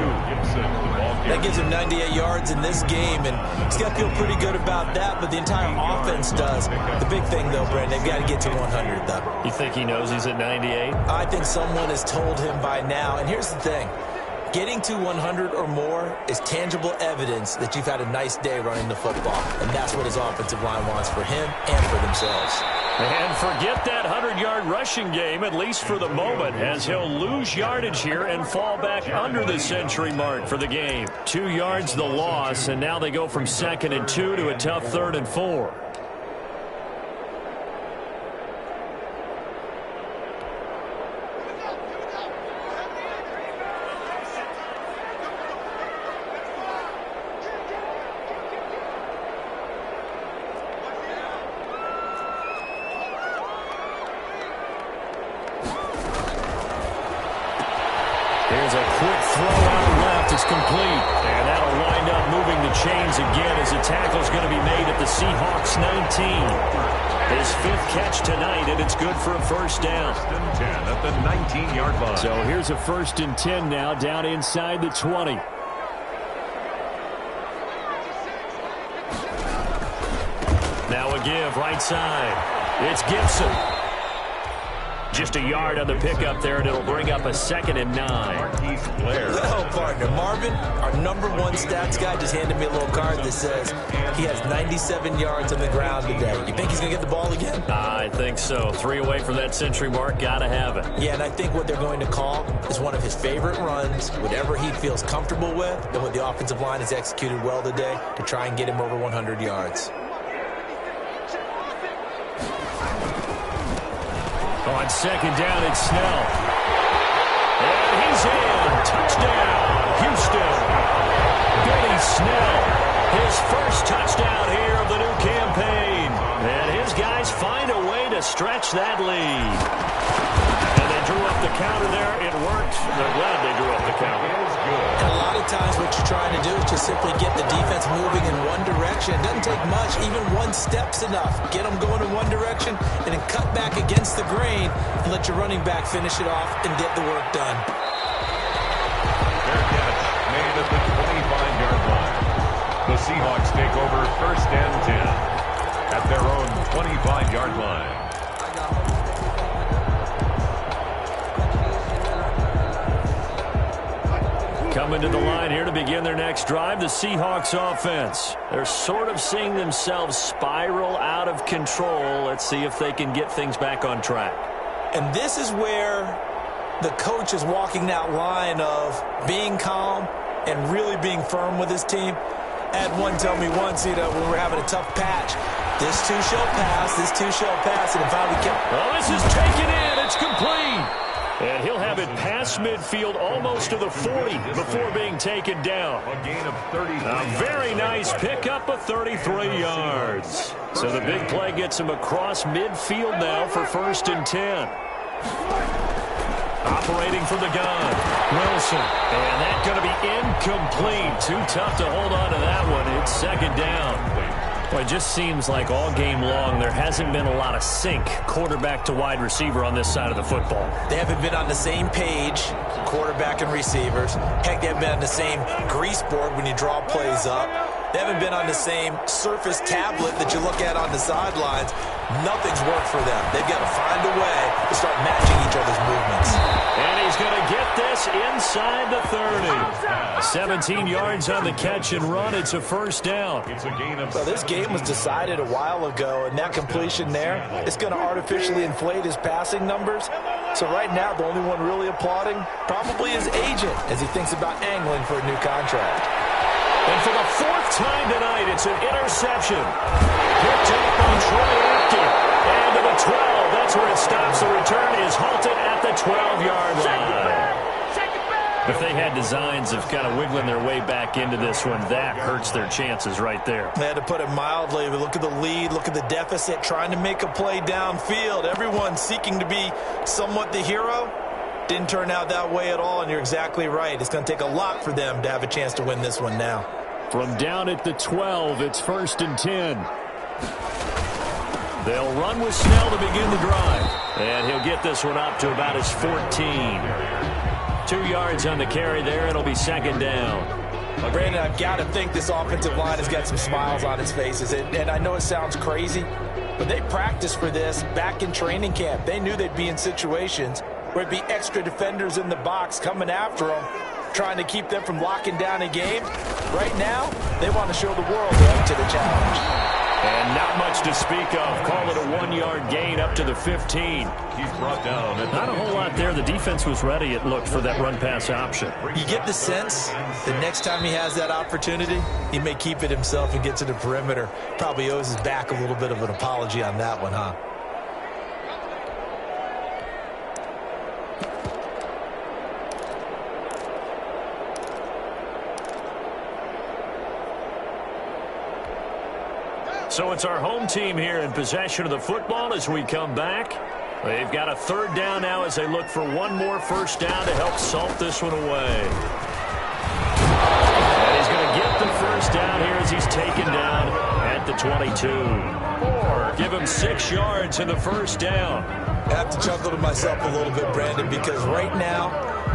That gives him 98 yards in this game, and he's got to feel pretty good about that, but the entire offense does. The big thing, though, Brandon, they've got to get to 100, though. You think he knows he's at 98? I think someone has told him by now, and here's the thing. Getting to 100 or more is tangible evidence that you've had a nice day running the football, and that's what his offensive line wants for him and for themselves. And forget that 100-yard rushing game, at least for the moment, as he'll lose yardage here and fall back under the century mark for the game. 2 yards the loss, and now they go from 2nd and 2 to a tough 3rd and 4. a quick throw out left. It's complete. And that'll wind up moving the chains again as the tackle's going to be made at the Seahawks 19. His 5th catch tonight, and it's good for a first down. 1st and 10 at the 19-yard line. So here's a 1st and 10 now, down inside the 20. Now a give, right side. It's Gibson. Just a yard on the pickup there, and it'll bring up a 2nd and 9. Hello, partner. Marvin, our #1 stats guy, just handed me a little card that says he has 97 yards on the ground today. You think he's going to get the ball again? I think so. 3 away from that century mark. Got to have it. Yeah, and I think what they're going to call is one of his favorite runs, whatever he feels comfortable with, and what the offensive line has executed well today to try and get him over 100 yards. On 2nd down, it's Snell. And he's in. Touchdown, Houston. Billy Snell, his 1st touchdown here of the new campaign. And his guys find a way to stretch that lead. And they drew up the counter there. It worked. They're glad they drew up the counter. And a lot of times what you're trying to do is just simply get the defense moving in one direction. It doesn't take much. Even 1 step's enough. Get them going in one direction and then cut back against the grain and let your running back finish it off and get the work done. Fair catch made at the 25-yard line. The Seahawks take over 1st and 10 at their own 25-yard line. Coming to the line here to begin their next drive, the Seahawks offense. They're sort of seeing themselves spiral out of control. Let's see if they can get things back on track. And this is where the coach is walking that line of being calm and really being firm with his team. I had one tell me once, when we're having a tough patch, this too shall pass, this too shall pass, and if I would get... Well, this is taken in. It's complete. And he'll have it past midfield almost to the 40 before being taken down. A gain of 33. A very nice pickup of 33 yards. So the big play gets him across midfield now for 1st and 10. Operating from the gun, Wilson. And that's going to be incomplete. Too tough to hold on to that one. It's 2nd down. Well, it just seems like all game long there hasn't been a lot of sync quarterback to wide receiver on this side of the football. They haven't been on the same page, quarterback and receivers. Heck, they haven't been on the same grease board when you draw plays up. They haven't been on the same surface tablet that you look at on the sidelines. Nothing's worked for them. They've got to find a way to start matching each other's movements. And he's going to get this inside the 30. 17 yards on the catch and run. It's a 1st down. It's a gain of... Well, this game was decided a while ago, and that completion there is going to artificially inflate his passing numbers. So right now, the only one really applauding probably his agent as he thinks about angling for a new contract. And for the 4th time tonight, it's an interception. Picked up on Troy Apke. And to the 12. That's where it stops. The return is halted at the 12-yard line. If they had designs of kind of wiggling their way back into this one, that hurts their chances right there. They had to put it mildly, but look at the lead, look at the deficit, trying to make a play downfield. Everyone seeking to be somewhat the hero. Didn't turn out that way at all, and you're exactly right. It's going to take a lot for them to have a chance to win this one now. From down at the 12, it's 1st and 10. They'll run with Snell to begin the drive. And he'll get this one up to about his 14. 2 yards on the carry there. It'll be 2nd down. Brandon, I've got to think this offensive line has got some smiles on its faces. And I know it sounds crazy, but they practiced for this back in training camp. They knew they'd be in situations where it'd be extra defenders in the box coming after them, trying to keep them from locking down a game. Right now, they want to show the world they're up to the challenge. And not much to speak of. Call it a 1-yard gain up to the 15. He's brought down. Not a whole lot there. The defense was ready, it looked, for that run-pass option. You get the sense that next time he has that opportunity, he may keep it himself and get to the perimeter. Probably owes his back a little bit of an apology on that one, huh? So it's our home team here in possession of the football as we come back. They've got a third down now as they look for one more first down to help salt this one away. And he's going to get the first down here as he's taken down at the 22. Give him 6 yards in the first down. I have to chuckle to myself a little bit, Brandon, because right now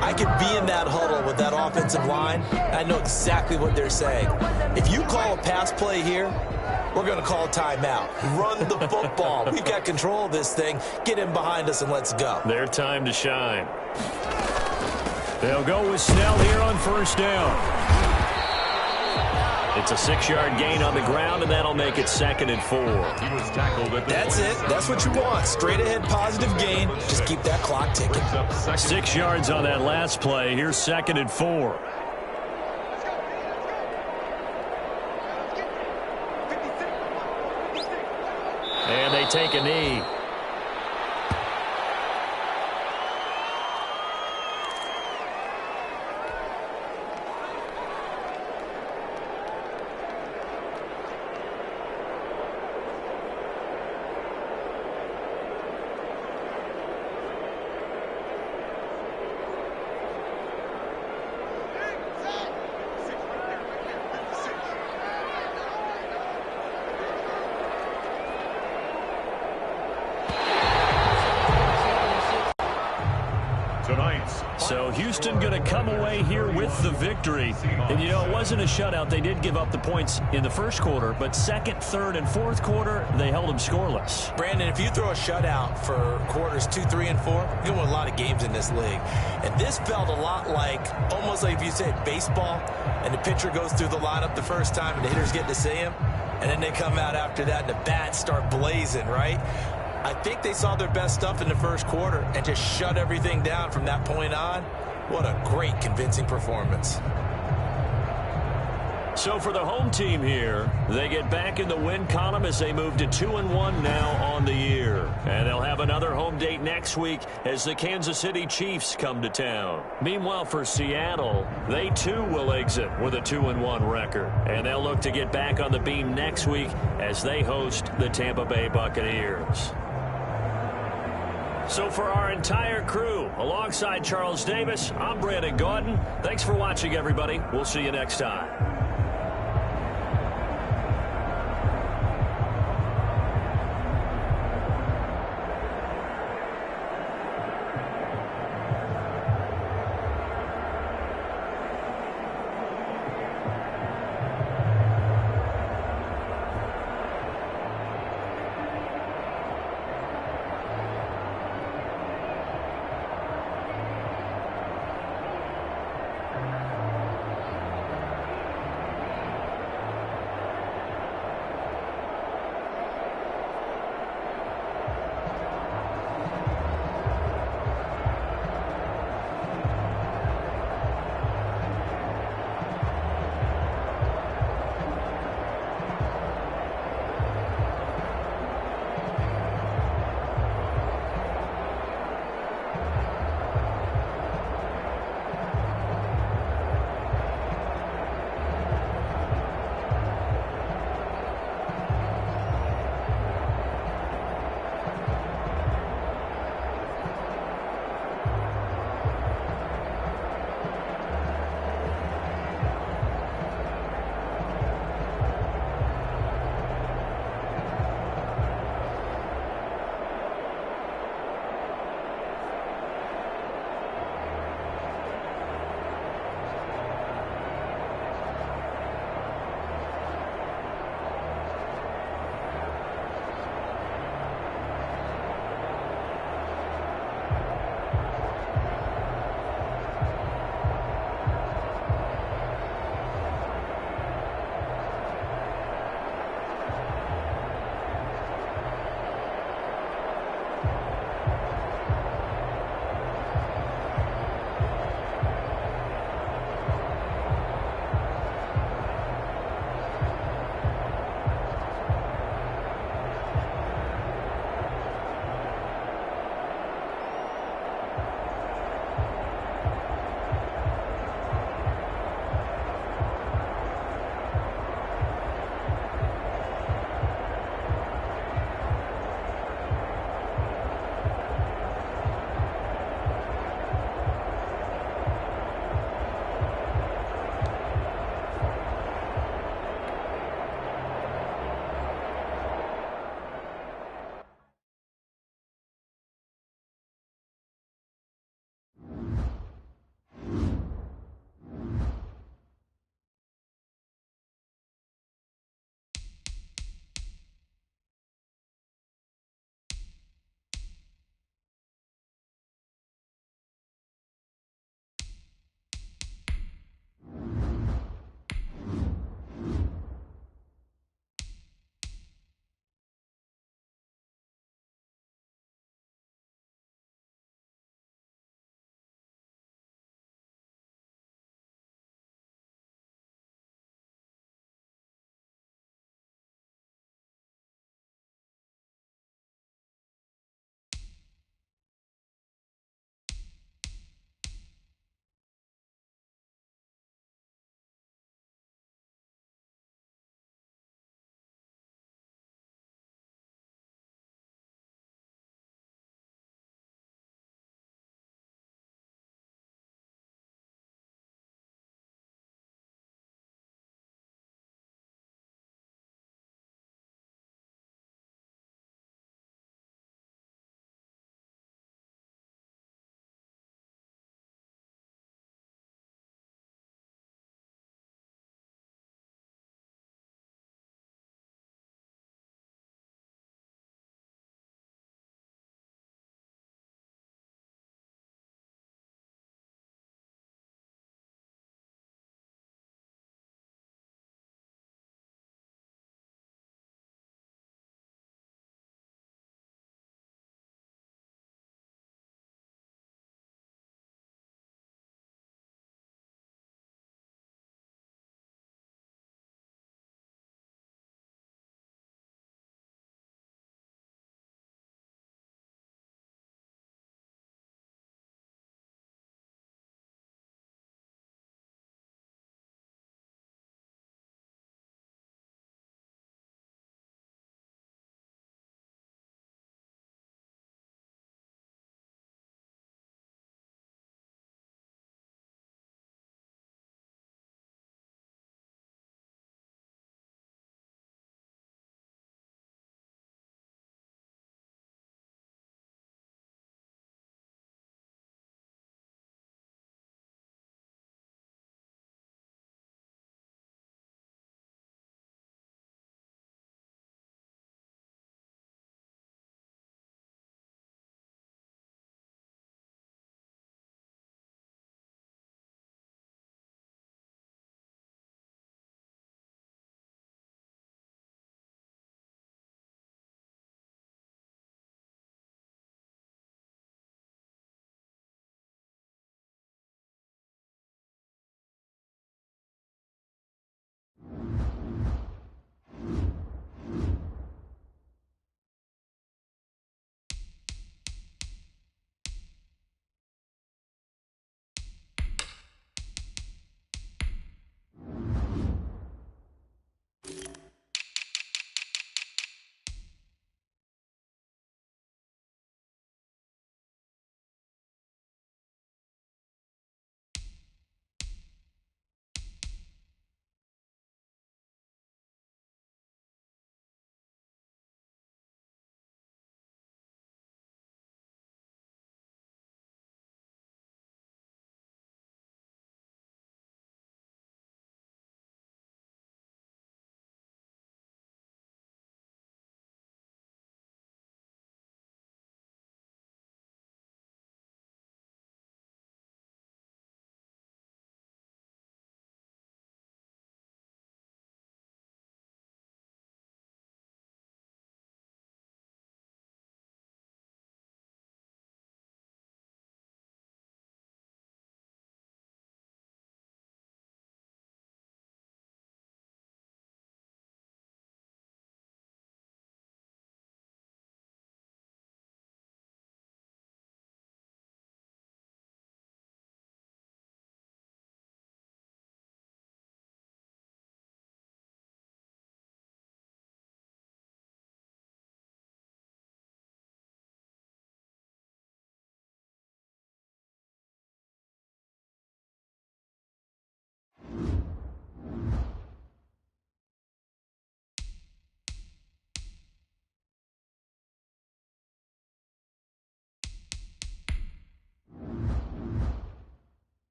I could be in that huddle with that offensive line. I know exactly what they're saying. If you call a pass play here, we're going to call a timeout. Run the football. We've got control of this thing. Get in behind us and let's go. Their time to shine. They'll go with Snell here on first down. It's a 6-yard gain on the ground, and that'll make it 2nd and 4. He was tackled at the That's it. That's what you want. Straight ahead positive gain. Just keep that clock ticking. 6 yards on that last play. Here's 2nd and 4. And they take a knee. So Houston going to come away here with the victory. And, you know, it wasn't a shutout. They did give up the points in the first quarter, but second, third, and fourth quarter, they held them scoreless. Brandon, if you throw a shutout for quarters 2, 3, and 4, you're going to win a lot of games in this league. And this felt a lot like, almost like if you said baseball, and the pitcher goes through the lineup the first time, and the hitters get to see him, and then they come out after that, and the bats start blazing, right? I think they saw their best stuff in the first quarter and just shut everything down from that point on. What a great, convincing performance. So for the home team here, they get back in the win column as they move to 2-1 now on the year. And they'll have another home date next week as the Kansas City Chiefs come to town. Meanwhile, for Seattle, they too will exit with a 2-1 record. And they'll look to get back on the beam next week as they host the Tampa Bay Buccaneers. So for our entire crew, alongside Charles Davis, I'm Brandon Gaudin. Thanks for watching, everybody. We'll see you next time.